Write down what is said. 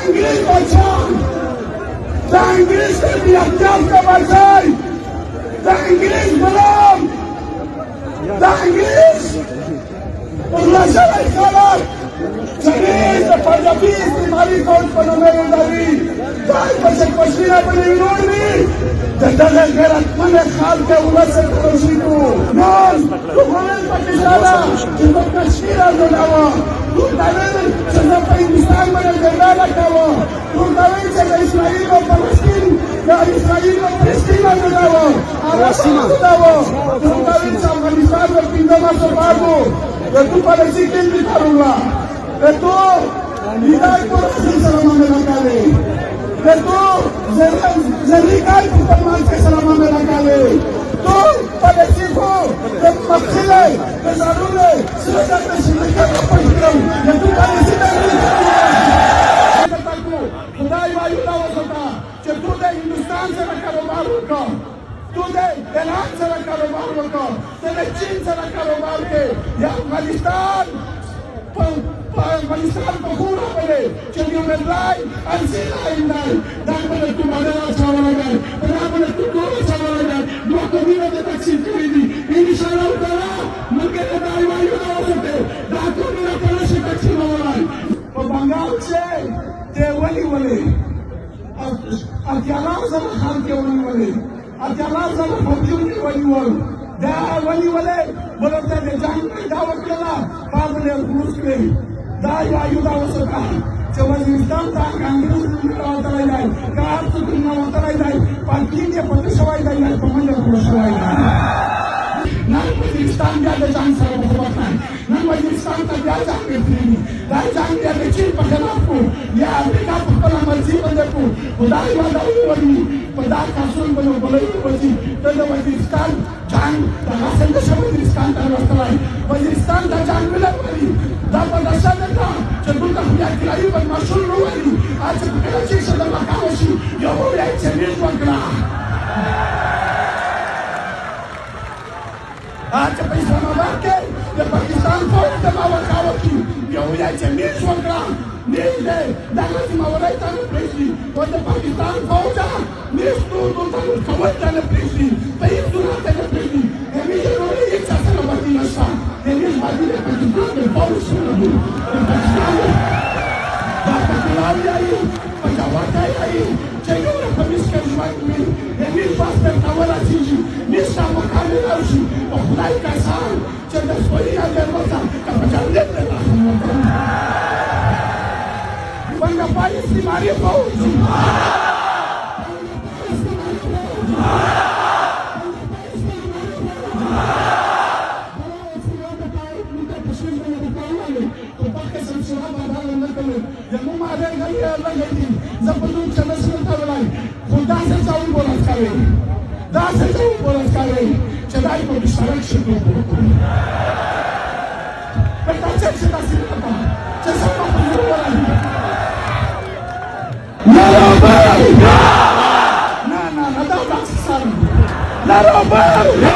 انګریز بچان د انګریز طبیعتیان کا بچای د انګریز غلام د انګریز الله شوی خلک چریز د پنجابي استعماري فوج په نوم یادوي دای په کشمیره باندې وروړي د دغه غیرتمن خلک ولس پروشیدو نن کومل پاکستان چې په کشمیره جوړاوه ټول چې په هندستان باندې جګړه کاوه ټول چې د اسرائیل او فلسطین د اسرائیل او فلسطین جوړاوه ارسیما جوړاوه ټول چې افغانستان په پینځمه سربازو tu pareci que el carula que tú ligai por así salama me la cale que tú se ligai por mal que salama me la cale tú pareci que maxile que zarule se da que se me cae por el que tú pareci que खुदाई वायु दावा होता कि तू दे हिंदुस्तान से ना कारोबार होगा तू दे ईरान से ना कारोबार होगा तेरे चीन से ना कारोबार के या अफगानिस्तान को पूरा पड़े चलिए मैं लाई अंसीला इंदाई दाखले तुम्हारे ना चावल गए दाखले तू दो चावल गए दो कमीने के तकसीम करेगी इंशाल्लाह ताला मुल्के के दाई वायु दावा होते दाखले मेरा कला से तकसीम होगा तो बंगाल से ते वली अब क्या सब खान के वली अचानक सब फौजियों के वली दा वली बोलते हैं जान दावत कला बाद में पुलिस के दा वायु दावत सका जब वजीरिस्तान का कांग्रेस का उतराई जाए कार से दुनिया उतराई जाए पार्टी के प्रतिशवाई जाए कमांड प्रतिशवाई nan वजीरिस्तान का जान सारा बहुत है nan वजीरिस्तान का जान के फ्री दा जान के चीन पकड़ा को या अमेरिका पकड़ा मर्जी बंदे को खुदाई वाला वली पदार्थ का सुन बनो बोले वजी तो वजीरिस्तान जान का राशन का वजीरिस्तान का रास्ता है वजीरिस्तान का जान मिला वाली दा पदार्थ का चलू का हुआ किराई पर मशहूर वाली आज कराची से दा कावशी यो हो या चेंज वगला आज इस्लामाबाद के ये पाकिस्तान फौज के मावकावती यो या चेंज वगला Nile, daquele maurei tá no preço, quando Paquistão volta, nisso não tá no cavalo tá no preço, país do não tá no preço, é minha não é isso que não vai na sala, é minha família Paquistão é Paulo Sul, Paquistão, basta falar aí, para vai aí, chegou na família que vai comigo, é minha pasta cavalo assim, nisso tá uma câmera hoje, o lá em casa, chega foi a derrota, capaz de levar. Bangga país di Maria Paus. Narobal!